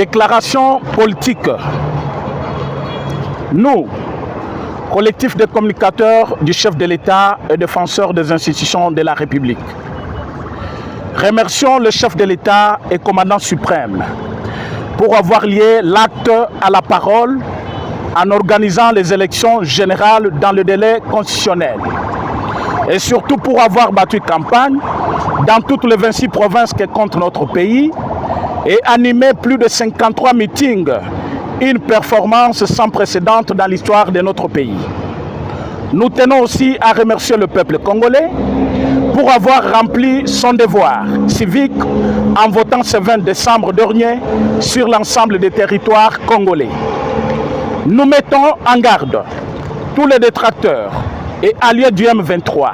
Déclaration politique. Nous, collectif de communicateurs du chef de l'État et défenseurs des institutions de la République, remercions le chef de l'État et commandant suprême pour avoir lié l'acte à la parole en organisant les élections générales dans le délai constitutionnel et surtout pour avoir battu campagne dans toutes les 26 provinces que compte notre pays et animé plus de 53 meetings, une performance sans précédent dans l'histoire de notre pays. Nous tenons aussi à remercier le peuple congolais pour avoir rempli son devoir civique en votant ce 20 décembre dernier sur l'ensemble des territoires congolais. Nous mettons en garde tous les détracteurs et alliés du M23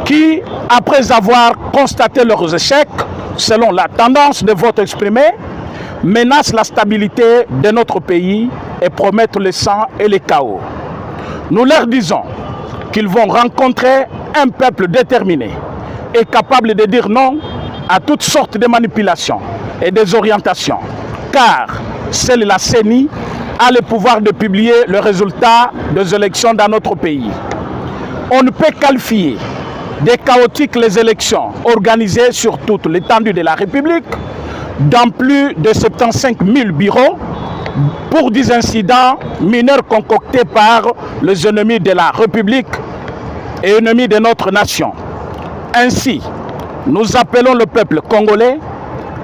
qui, après avoir constaté leurs échecs, selon la tendance de vote exprimée, menacent la stabilité de notre pays et promettent le sang et le chaos. Nous leur disons qu'ils vont rencontrer un peuple déterminé et capable de dire non à toutes sortes de manipulations et des orientations, car seule la CENI a le pouvoir de publier le résultat des élections dans notre pays. On ne peut qualifier de chaotiques les élections organisées sur toute l'étendue de la République, dans plus de 75 000 bureaux, pour des incidents mineurs concoctés par les ennemis de la République et ennemis de notre nation. Ainsi, nous appelons le peuple congolais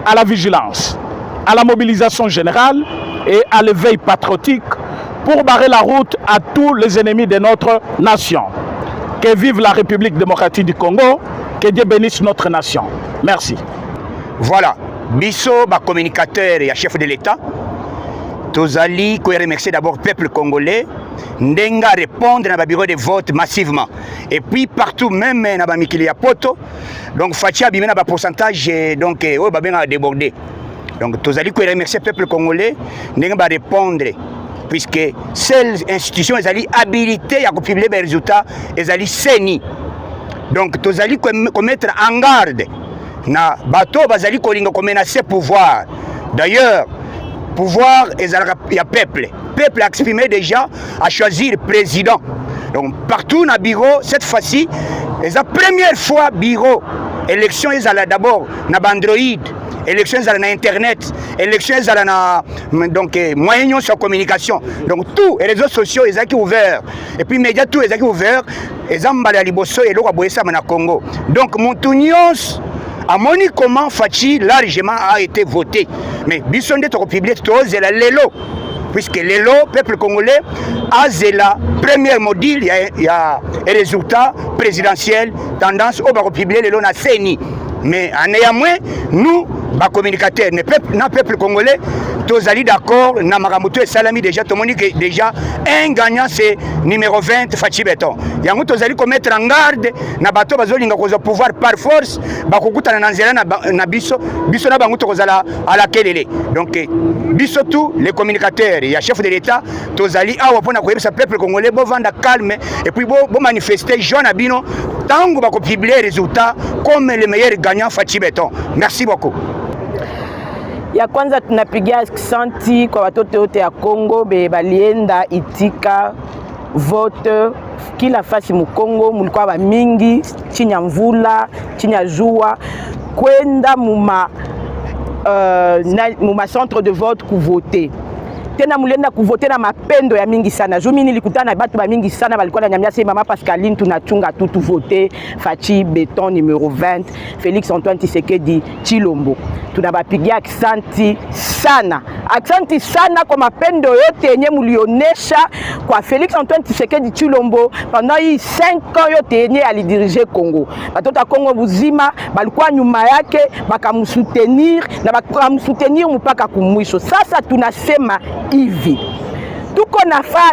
à la vigilance, à la mobilisation générale et à l'éveil patriotique pour barrer la route à tous les ennemis de notre nation. Que vive la République démocratique du Congo, que Dieu bénisse notre nation. Merci. Voilà, biso ba communicateur et chef de l'État, tozali ko remercier d'abord le peuple congolais, ndenga répondre na ba bureau de vote massivement. Et puis partout même na ba mikili ya poto, donc fatia bimena ba pourcentage donc o ba benga débordé. Donc tozali ko remercier le peuple congolais, ndenga ba répondre puisque seule institution ezali habilité à publier les résultats ezali CENI. Donc tozali ko mettre en garde na bato bazali ko linga ko menacer pouvoir. D'ailleurs, pouvoir ezalaka ya peuple. Peuple a exprimé déjà à choisir président. Donc partout na bureau cette fois-ci, c'est la première fois bureau élection ezala d'abord na Android. Élection à internet, élection à donc moyens de communication. Donc tous les réseaux sociaux ils sont ouverts. Et puis médias tous ils sont ouverts. Ils ont balé liboso et l'autre boyé ça na Congo. Donc Montunios a moni comment Fachi largement a été voté. Mais bisonde to public to zela lelo. Puisque lelo peuple congolais a zela premier module il y a un résultat présidentiel tendance au baro publier lelo na CENI. Mais en ayant moins nous ba communicateur na peuple congolais tozali d'accord na maramuto et salami déjà tout le monde que déjà un gagnant c'est numéro 20 Fachi Beton yango tozali ko mettre en garde na bato bazolinga ko pouvoir par force ba kokutana na nzela na biso na bango to kozala à la kelele. Donc biso tout les communicateurs et chef de l'État tozali awa pona ko yebisa peuple congolais bo vanda calme et puis bo manifester jeune abino tango ba ko publier résultat comme le meilleur gagnant Fachi Beton. Merci beaucoup. Ya kwanza tunapigia asante kwa watoto wote ya Kongo balienda itika vote kila fasi mu Kongo, mulikuwa ba mingi chini ya mvula chini ya jua kwenda muma centre de vote kuvote. Tena mulienda kuvote na mapendo ya mingi sana. Jumi nilikutana na batu ba mingi sana balikuwa na nyamia mama Pascaline tunachunga tu vote Fachi Beton numéro 20 Félix Antoine Tshisekedi Tshilombo. Tunabapigia aksanti sana. Aksanti sana kwa mapendo yote yenye mulionesha kwa Félix Antoine Tshisekedi Tshilombo pendant hii 5 ans yote yenye alidirige Congo. Batoto Congo buzima balikuwa nyuma yake bakamsoutenir na bakamsoutenir mpaka kumwisho. Sasa tunasema hivi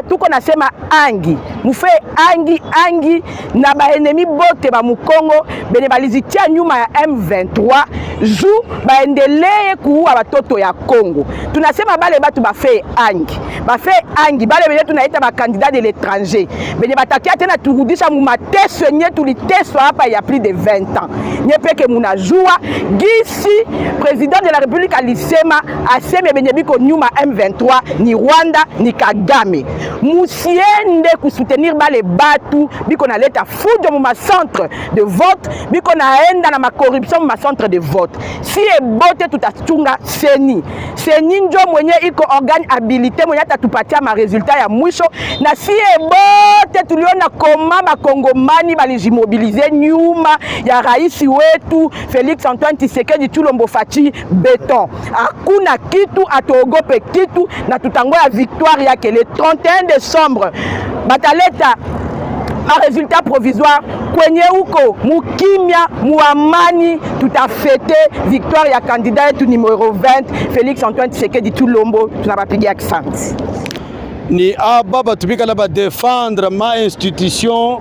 tuko nasema angi mufe angi na baenemi bote ba mukongo bene balizitia nyuma ya M23 ju baendelee kuua watoto ya Kongo. Tunasema bale batu bafe angi bale bene tunaita ba candidat de l'étranger bene batakia tena turudisha mu mateso nye tuliteswa hapa ya plus de 20 ans nye peke munajua gisi président de la République alisema aseme benye biko nyuma M23 ni Rwanda ni Kagame. Musiende kusoutenir bale batu biko na leta fujo mu ma centre de vote biko naenda na ma corruption mu ma centre de vote. Si ebote tutachunga seni njo mwenye iko organe habilité mwenye atatupatia ma resultat ya mwisho, na si ebote tuliona koma bakongomani balijimobilize nyuma ya raisi wetu Félix Antoine Tshisekedi Tshilombo Fachi beton. Hakuna kitu atogope kitu na tutangoya victoire yake le 31 décembre bataleta a résultat provisoire kwenye huko mukimya muamani tutafete victoire ya candidat yetu numéro 20 Félix Antoine Tshisekedi Tshilombo. Tunabapigia asante. Ni ababa tubika laba défendre ma institution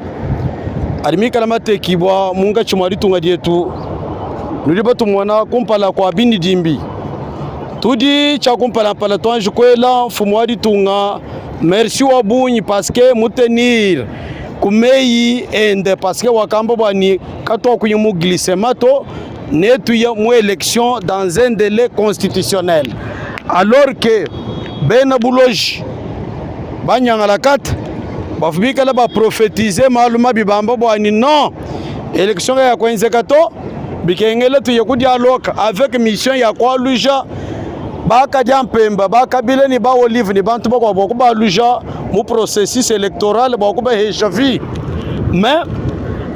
alimika lama tekibwa munga chumari tunga dietu nuliba tumwana kumpala kwa bindi dimbi tudi cha kumpala pala twanji kwela fumwadi tunga merci wabunyi parce que moutenir kumeyi ende parce que wakamba bani katwa kuyimu glissemato netu ya mu élection dans un délai constitutionnel alors que bena buloji banyanga la kat bafubika la ba prophétiser maluma bibamba bani non élection ya kwenzekato bikengele tu yeku dialogue avec mission ya kwa luja baka jampemba baka bileni ba olive ni bantu bako bako ba luja mu processus électoral bako ba hechavi mais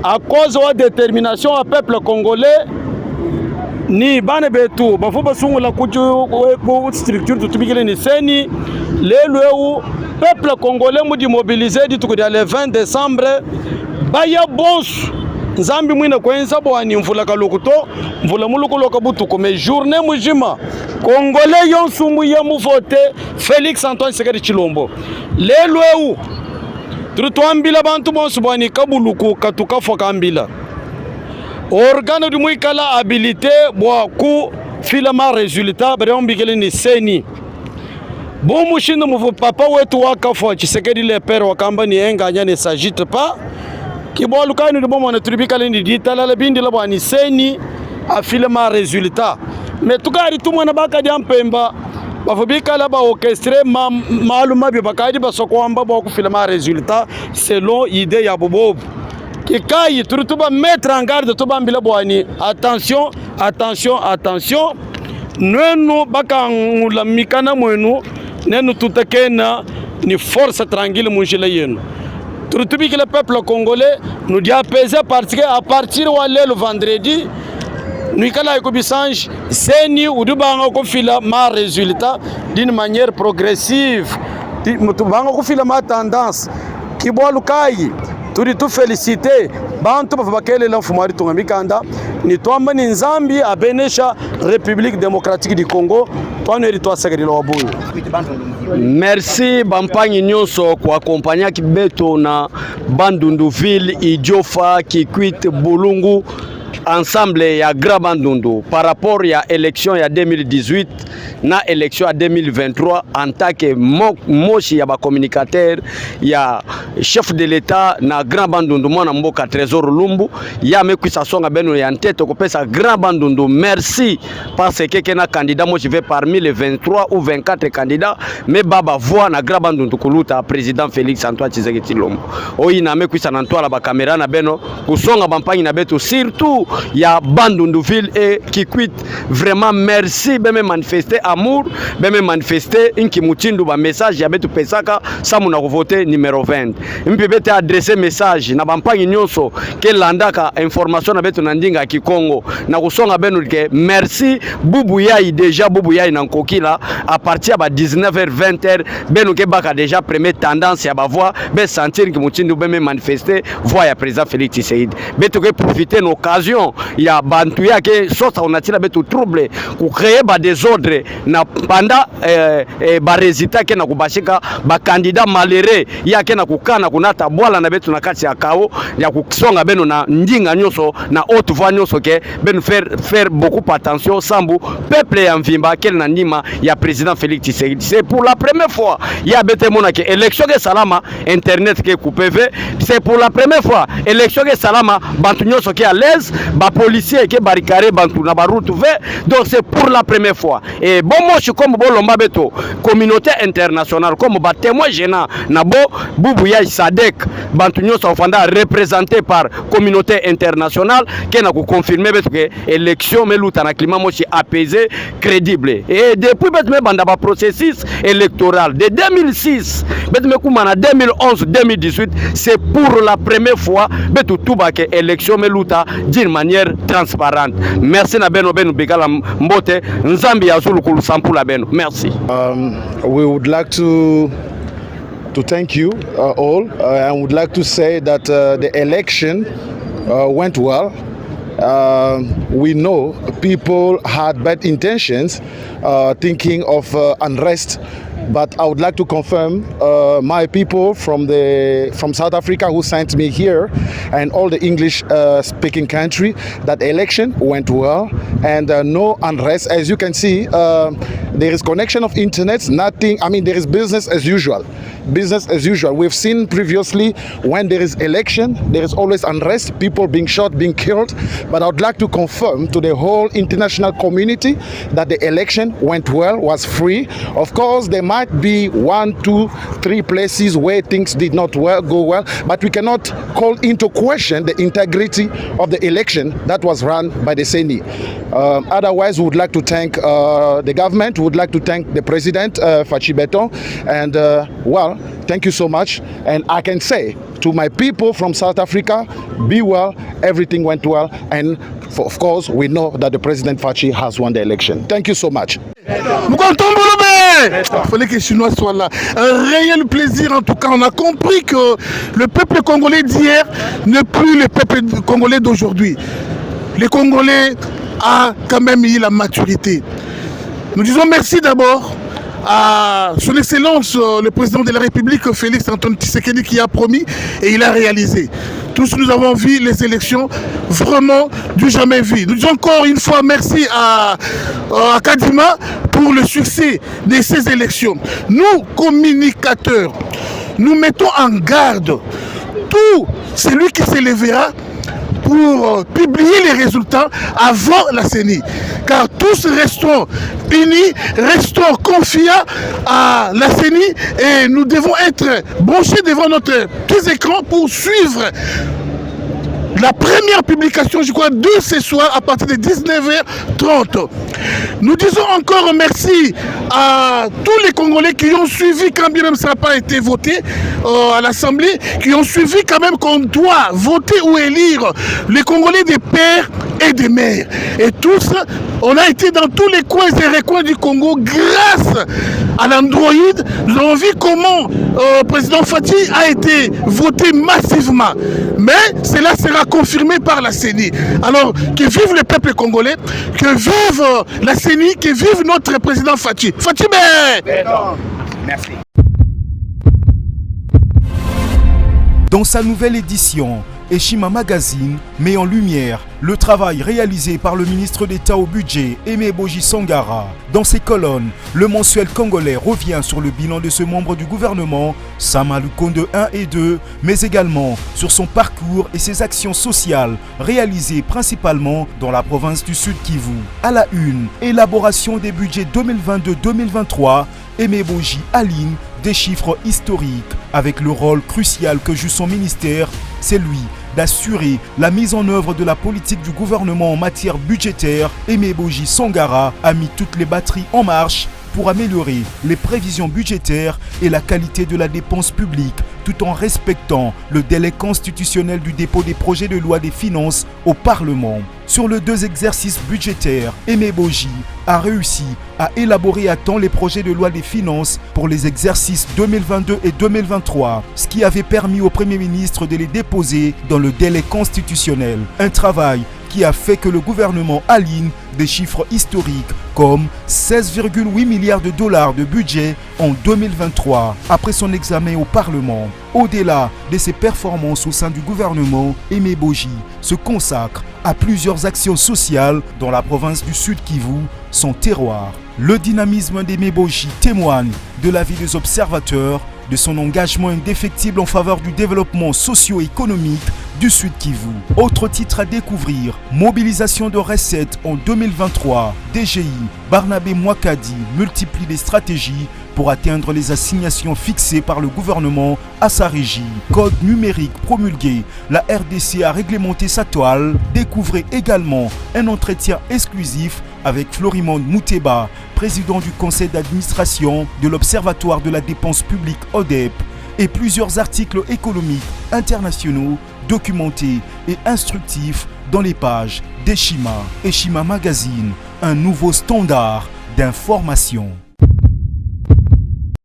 à cause de la détermination du peuple congolais ni bane betu bafuba sungula ku structure tutubikile ni seni lelo peuple congolais mu mobilisé dit que le 20 décembre baya bonsu nzambi mwina kwenza bwani mvula kalokuto mvula mulukoloka butuko me journée mujima congolais yonsumu ya mu vote Félix Antoine Tshisekedi Tshilombo lelo tutwambila bantu bonsu bwani kabuluku katukafa kambila organe du mwikala habilité bwa ku filama résultat breombikele ni seni bomu shindo mu papa wetu wakafa Tshisekedi le père wakamba ni enganya ne s'agite pas kibolu kanu bomo na tribikale ni ditala la bindi la bwani seni a filama résultat mais tukari tumwana baka jampemba bafubika la ba orchestre maluma bi bakadi basokwamba bwa ku filama résultat selon idée ya bobobu kikayi turutuba mettre en garde tuba mbila bwani attention nenu baka ngula mikana mwenu nenu tutakena ni force tranquille munjila yenu turutubi que le peuple congolais nous dit apaiser parce que à partir de le vendredi nous kala ikobisange seni udubanga ko fila ma résultat d'une manière progressive mutubanga ko fila ma tendance kibwalukai turi tu féliciter bantu bafabakele la fumari tungamikanda ni twamba ni nzambi abenesha République démocratique du Congo twaneri twasagarira wabuyu. Merci bampanyi nyonso kwa accompagner kibeto na Bandunduville Idiofa Kikwit Bulungu ensemble ya Grand Bandundu par rapport ya élection ya 2018 na élection ya 2023 en tant que moshi ya ba communicateur ya chef de l'État na Grand Bandundu mwana mboka Trésor Lumbu ya mekwisa songa beno ya ntete ko pesa Grand Bandundu merci parce que kena candidat moi je vais parmi les 23 ou 24 candidats mais baba voix na Grand Bandundu kuluta président Félix Antoine Tshisekedi Tshilombo oyi na mekwisa na ntwala ba caméra na beno kusonga bampanyi na beto surtout ya Bandunduville et Kikwit vraiment merci beme manifester amour beme manifester inki mutindu ba message ya betu pesaka samu na voter numéro 20 mpebete adresser message na bampanyi nyonso ke landaka information na betu na ndinga Kikongo na kusonga beno ke merci bubu yai déjà bubu yai na nkokila à partir ba 19h 20h beno ke baka déjà première tendance ya ba voix be sentir que mutindu beme manifester voix ya président Félix Tshisekedi betu ke profiter l'occasion élection ya bantu yake sosa unatina betu trouble ku créer ba désordre na panda ba résultat ke na kubashika ba candidat malheureux yake na kukana kunata bwala na betu na kati ya kao ya kusonga beno na ndinga nyoso na haute voix nyoso ke beno faire beaucoup attention sambu peuple ya mvimba kel na ndima ya président Félix Tshisekedi. C'est pour la première fois ya bete mona ke élection ke salama internet ke coupé. C'est pour la première fois élection ke salama bantu nyoso ke à l'aise ba policier ke barricade bantu na ba route vert. Donc c'est pour la première fois et bon moi je suis comme bolomba beto communauté internationale comme ba témoin gênant na bo bubuya Sadek bantu nyoso ofanda représenté par communauté internationale qui na ko confirmer beto que élection meluta na climat mochi apaisé crédible et depuis beto me banda ba processus électoral de 2006 beto me kumana 2011 2018 c'est pour la première fois beto tuba que élection meluta d'une manière transparente. Merci na beno beno bigala mbote nzambi azulu kulu sampula beno. Merci. We would like to thank you all and would like to say that the election went well. We know people had bad intentions, thinking of unrest, but I would like to confirm my people from South Africa who sent me here and all the English speaking country that the election went well and no unrest. As you can see, there is connection of internet, nothing, I mean there is business as usual. Business as usual. We've seen previously when there is election, there is always unrest, people being shot, being killed. But I would like to confirm to the whole international community that the election went well, was free. Of course, there might be 1, 2, 3 places where things did not go well, but we cannot call into question the integrity of the election that was run by the CENI. Otherwise, we would like to thank the government, we would like to thank the president, Fachi Beton, and well, thank you so much. And I can say to my people from South Africa, be well, everything went well, and of course, we know that the President Fachi has won the election. Thank you so much. Il fallait que les Chinois soient là. Un réel plaisir en tout cas. On a compris que le peuple congolais d'hier n'est plus le peuple congolais d'aujourd'hui. Les Congolais ont quand même eu la maturité. Nous disons merci d'abord à son Excellence le président de la République Félix Antoine Tshisekedi qui a promis et il a réalisé. Tous nous avons vu les élections vraiment du jamais vu. Nous disons encore une fois merci à Kadima pour le succès de ces élections. Nous, communicateurs, nous mettons en garde tout celui qui s'élèvera pour publier les résultats avant la CENI. Car tous restons unis, restons confiants à la CENI et nous devons être branchés devant notre petit écran pour suivre la première publication, je crois, de ce soir à partir de 19h30. Nous disons encore merci à tous les Congolais qui ont suivi, quand bien même ça n'a pas été voté à l'Assemblée, qui ont suivi quand même qu'on doit voter ou élire les Congolais des pères et des mères. Et tous, on a été dans tous les coins et recoins du Congo grâce à l'Android. Nous avons vu comment le président Fachi a été voté massivement. Mais cela sera confirmé par la CENI. Alors, que vive le peuple congolais, que vive la CENI, que vive notre président Fachi. Fachi, Merci. Dans sa nouvelle édition, Eshima Magazine met en lumière le travail réalisé par le ministre d'État au budget, Aimé Boji Sangara. Dans ses colonnes, le mensuel congolais revient sur le bilan de ce membre du gouvernement, Sama Lukonde 1 et 2, mais également sur son parcours et ses actions sociales réalisées principalement dans la province du Sud Kivu. À la une, élaboration des budgets 2022-2023, Aimé Boji aligne des chiffres historiques avec le rôle crucial que joue son ministère, c'est lui d'assurer la mise en œuvre de la politique du gouvernement en matière budgétaire. Aimé Boji Sangara a mis toutes les batteries en marche pour améliorer les prévisions budgétaires et la qualité de la dépense publique, tout en respectant le délai constitutionnel du dépôt des projets de loi des finances au Parlement. Sur les 2 exercices budgétaires, Aimé Boji a réussi à élaborer à temps les projets de loi des finances pour les exercices 2022 et 2023, ce qui avait permis au Premier ministre de les déposer dans le délai constitutionnel. Un travail qui a fait que le gouvernement aligne des chiffres historiques comme 16,8 milliards de dollars de budget en 2023 après son examen au Parlement. Au-delà de ses performances au sein du gouvernement, Aimé Boji se consacre à plusieurs actions sociales dans la province du Sud Kivu, son terroir. Le dynamisme d'Aimé Boji témoigne de l'avis des observateurs de son engagement indéfectible en faveur du développement socio-économique du Sud Kivu. Autre titre à découvrir, mobilisation de recettes en 2023. DGI, Barnabé Mwakadi multiplie les stratégies pour atteindre les assignations fixées par le gouvernement à sa régie. Code numérique promulgué, la RDC a réglementé sa toile. Découvrez également un entretien exclusif avec Florimond Mouteba, président du conseil d'administration de l'Observatoire de la dépense publique ODEP, et plusieurs articles économiques internationaux documentés et instructifs dans les pages d'Eshima. Eshima Magazine, un nouveau standard d'information.